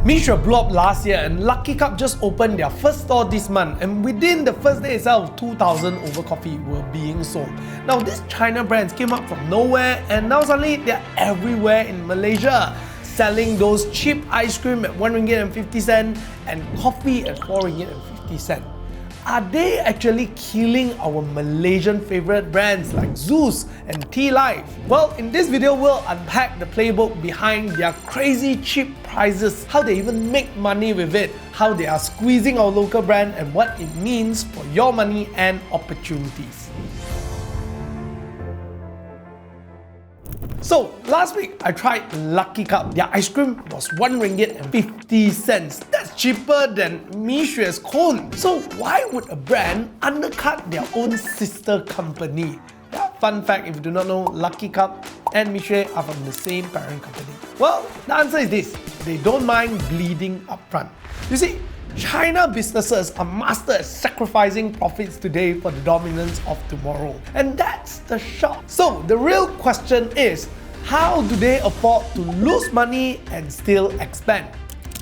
Mixue blew up last year and Lucky Cup just opened their first store this month, and within the first day itself, 2,000 over coffee were being sold. Now these China brands came up from nowhere and now suddenly they're everywhere in Malaysia, selling those cheap ice cream at RM1.50 and coffee at RM4.50. Are they actually killing our Malaysian favorite brands like ZUS and Tealive? Well, in this video we'll unpack the playbook behind their crazy cheap prices, how they even make money with it, how they are squeezing our local brand, and what it means for your money and opportunities. So, last week I tried Lucky Cup. Their ice cream was RM1.50. That's cheaper than Mixue's cone. So, why would a brand undercut their own sister company? Yeah, fun fact, if you do not know, Lucky Cup and Mixue are from the same parent company. Well, the answer is this: they don't mind bleeding upfront. You see, China businesses are master at sacrificing profits today for the dominance of tomorrow. And that's the shock. So the real question is, how do they afford to lose money and still expand?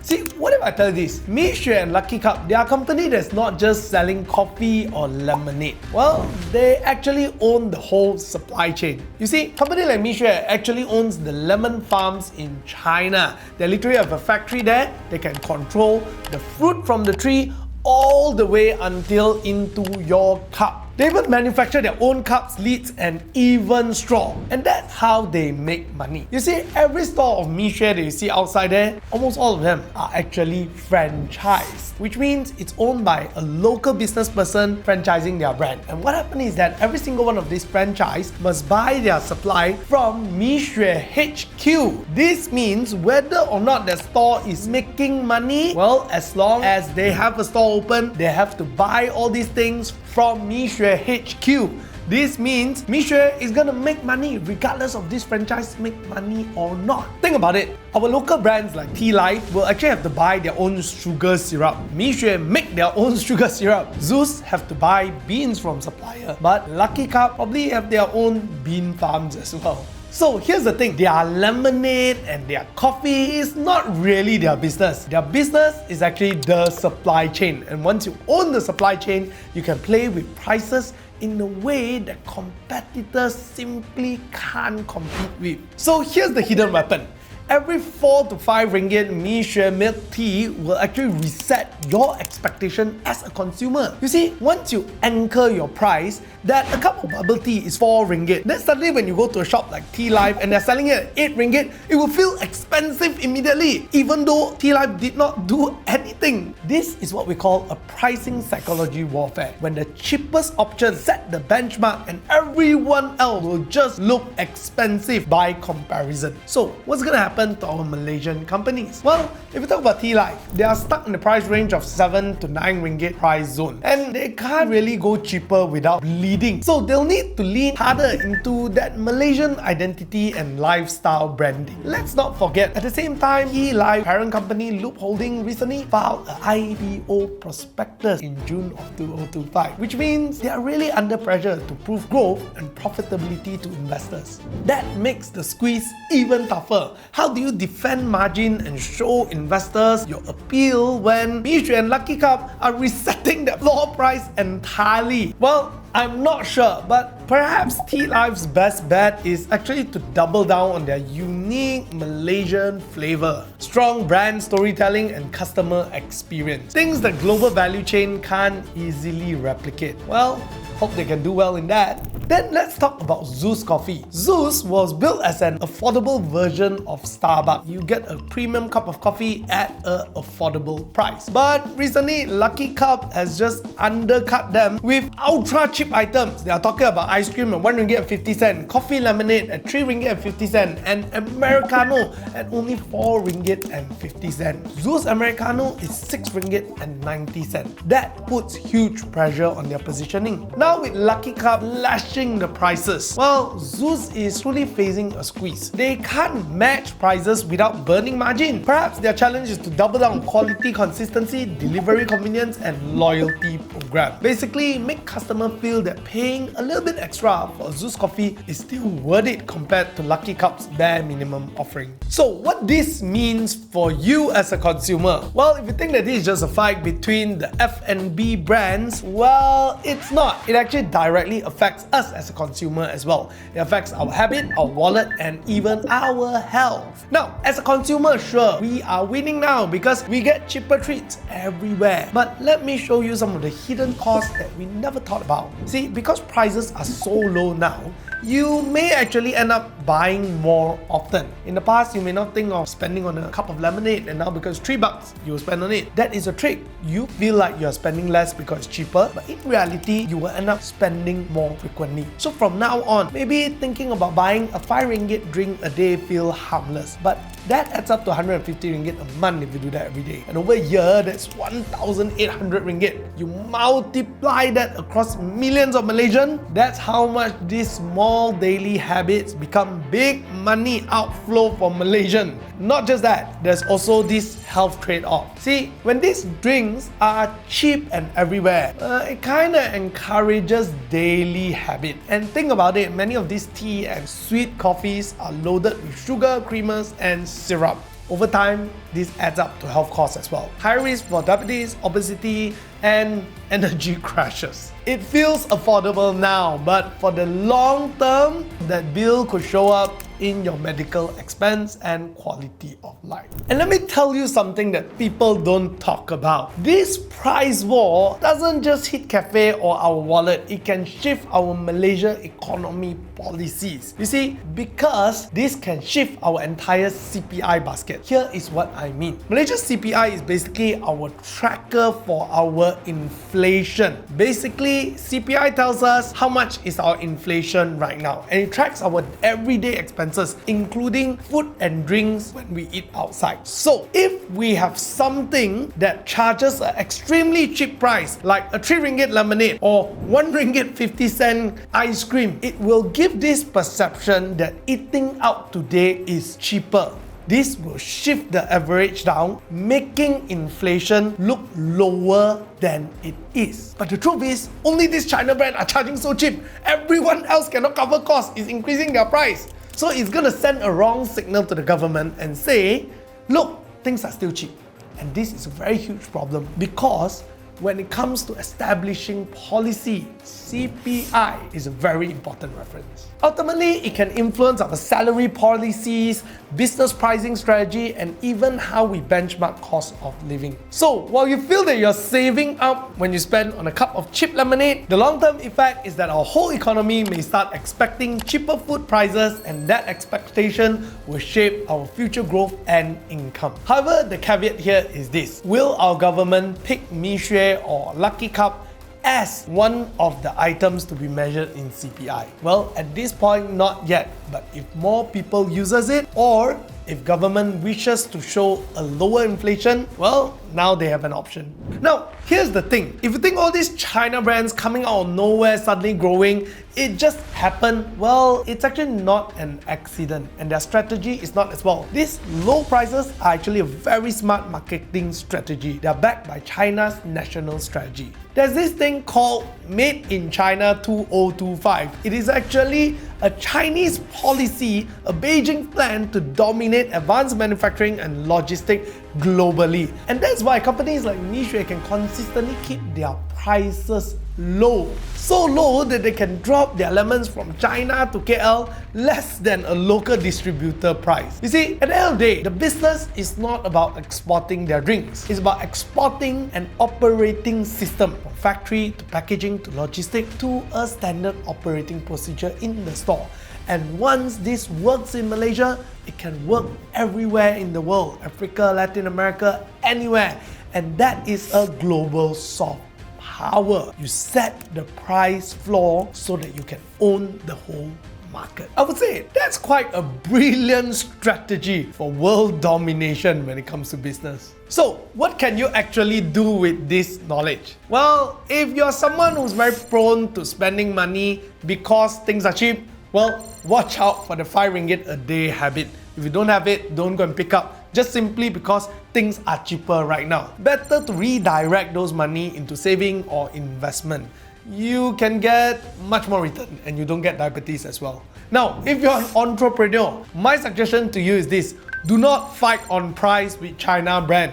See, what if I tell you this? Mixue and Lucky Cup, they are a company that's not just selling coffee or lemonade. Well, they actually own the whole supply chain. You see, a company like Mixue actually owns the lemon farms in China. They literally have a factory there. They can control the fruit from the tree all the way until into your cup. They even manufacture their own cups, lids, and even straw. And that's how they make money. You see, every store of Mixue that you see outside there, almost all of them are actually franchised, which means it's owned by a local business person franchising their brand. And what happens is that every single one of these franchise must buy their supply from Mixue HQ. This means whether or not the store is making money, well, as long as they have a store open, they have to buy all these things from Mixue HQ. This means Mixue is gonna make money regardless of this franchise make money or not. Think about it. Our local brands like Tealive will actually have to buy their own sugar syrup. Mixue make their own sugar syrup. ZUS have to buy beans from supplier. But Lucky Cup probably have their own bean farms as well. So here's the thing, their lemonade and their coffee is not really their business. Their business is actually the supply chain. And once you own the supply chain, you can play with prices in a way that competitors simply can't compete with. So here's the hidden weapon. Every 4 to 5 ringgit Mixue milk tea will actually reset your expectation as a consumer. You see, once you anchor your price that a cup of bubble tea is 4 ringgit, then suddenly when you go to a shop like Tealive and they're selling it at 8 ringgit, it will feel expensive immediately, even though Tealive did not do anything. This is what we call a pricing psychology warfare, when the cheapest option set the benchmark and everyone else will just look expensive by comparison. So what's gonna happen to our Malaysian companies? Well, if you talk about Tealive, they are stuck in the price range of 7 to 9 ringgit price zone, and they can't really go cheaper without bleeding. So they'll need to lean harder into that Malaysian identity and lifestyle branding. Let's not forget, at the same time, Tealive parent company Loop Holding recently filed an IPO prospectus in June of 2025, which means they are really under pressure to prove growth and profitability to investors. That makes the squeeze even tougher. How do you defend margin and show investors your appeal when Mixue and Lucky Cup are resetting their floor price entirely? Well, I'm not sure, but perhaps Tealive's best bet is actually to double down on their unique Malaysian flavor, strong brand storytelling, and customer experience. Things that global value chain can't easily replicate. Well, hope they can do well in that. Then let's talk about ZUS Coffee. ZUS was built as an affordable version of Starbucks. You get a premium cup of coffee at an affordable price. But recently, Lucky Cup has just undercut them with ultra cheap items. They are talking about ice cream at RM1.50, coffee lemonade at RM3.50, and Americano at only RM4.50. ZUS Americano is RM6.90. That puts huge pressure on their positioning. Now, now with Lucky Cup lashing the prices, well, ZUS is truly facing a squeeze. They can't match prices without burning margin. Perhaps their challenge is to double down on quality, consistency, delivery convenience, and loyalty program. Basically, make customers feel that paying a little bit extra for ZUS Coffee is still worth it compared to Lucky Cup's bare minimum offering. So what this means for you as a consumer? Well, if you think that this is just a fight between the F&B brands, well, it's not. It actually directly affects us as a consumer as well. It affects our habit, our wallet, and even our health. Now, as a consumer, sure, we are winning now because we get cheaper treats everywhere. But let me show you some of the hidden costs that we never thought about. See, because prices are so low now, you may actually end up buying more often. In the past, you may not think of spending on a cup of lemonade, and now because $3, you will spend on it. That is a trick. You feel like you're spending less because it's cheaper, but in reality, you will end up spending more frequently. So from now on, maybe thinking about buying a 5 ringgit drink a day feel harmless, but that adds up to 150 ringgit a month if you do that every day. And over a year, that's 1,800 ringgit. You multiply that across millions of Malaysians, that's how much these small daily habits become big money outflow for Malaysian. Not just that, there's also this health trade-off. See, when these drinks are cheap and everywhere, it kind of encourages daily habit. And think about it, many of these tea and sweet coffees are loaded with sugar, creamers, and syrup. Over time, this adds up to health costs as well. High risk for diabetes, obesity, and energy crashes. It feels affordable now, but for the long term, that bill could show up in your medical expense and quality of life. And let me tell you something that people don't talk about. This price war doesn't just hit cafe or our wallet, it can shift our Malaysia economy policies. You see, because this can shift our entire CPI basket. Here is what I mean. Malaysia's CPI is basically our tracker for our inflation. Basically, CPI tells us how much is our inflation right now, and it tracks our everyday expenses, including food and drinks when we eat outside. So, if we have something that charges an extremely cheap price, like a 3 ringgit lemonade or 1 ringgit 50 cent ice cream, it will give this perception that eating out today is cheaper. This will shift the average down, making inflation look lower than it is. But the truth is, only this China brand are charging so cheap. Everyone else cannot cover costs, is increasing their price. So it's gonna send a wrong signal to the government and say, look, things are still cheap. And this is a very huge problem because when it comes to establishing policy, CPI is a very important reference. Ultimately, it can influence our salary policies, business pricing strategy, and even how we benchmark cost of living. So, while you feel that you're saving up when you spend on a cup of cheap lemonade, the long-term effect is that our whole economy may start expecting cheaper food prices, and that expectation will shape our future growth and income. However, the caveat here is this: will our government pick Mixue or Lucky Cup as one of the items to be measured in CPI? Well, at this point, not yet. But if more people uses it, or if government wishes to show a lower inflation, well, now they have an option. Now, here's the thing. If you think all these China brands coming out of nowhere, suddenly growing, it just happened, well, it's actually not an accident, and their strategy is not as well. These low prices are actually a very smart marketing strategy. They are backed by China's national strategy. There's this thing called Made in China 2025. It is actually a Chinese policy, a Beijing plan to dominate advanced manufacturing and logistics globally. And that's why companies like Mixue can consistently keep their prices low. So low that they can drop their lemons from China to KL less than a local distributor price. You see, at the end of the day, the business is not about exporting their drinks. It's about exporting an operating system, from factory to packaging to logistics to a standard operating procedure in the store. And once this works in Malaysia, it can work everywhere in the world, Africa, Latin America, anywhere. And that is a global soft power. You set the price floor so that you can own the whole market. I would say that's quite a brilliant strategy for world domination when it comes to business. So, what can you actually do with this knowledge? Well, if you're someone who's very prone to spending money because things are cheap, well, watch out for the 5 ringgit a day habit. If you don't have it, don't go and pick up, just simply because things are cheaper right now. Better to redirect those money into saving or investment. You can get much more return and you don't get diabetes as well. Now, if you're an entrepreneur, my suggestion to you is this: do not fight on price with China brand.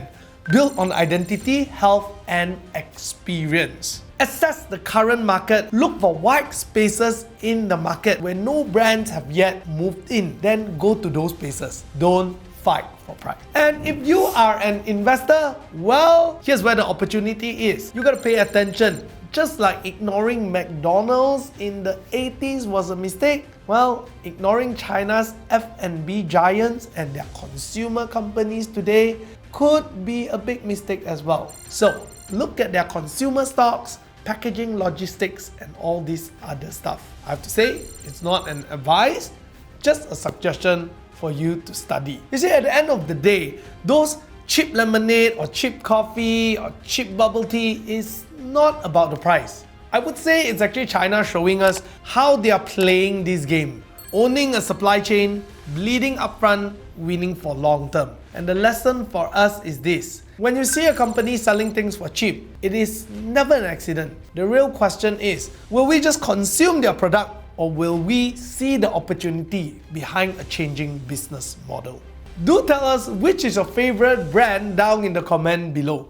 Build on identity, health, and experience. Assess the current market. Look for white spaces in the market where no brands have yet moved in. Then go to those spaces. Don't fight for price. And if you are an investor, well, here's where the opportunity is. You gotta pay attention. Just like ignoring McDonald's in the 80s was a mistake, well, ignoring China's F&B giants and their consumer companies today could be a big mistake as well. So, look at their consumer stocks, packaging, logistics, and all this other stuff. I have to say, it's not an advice, just a suggestion for you to study. You see, at the end of the day, those cheap lemonade or cheap coffee or cheap bubble tea is not about the price. I would say it's actually China showing us how they are playing this game. Owning a supply chain, bleeding upfront, winning for long term. And the lesson for us is this: when you see a company selling things for cheap, it is never an accident. The real question is, will we just consume their product, or will we see the opportunity behind a changing business model? Do tell us which is your favorite brand down in the comment below.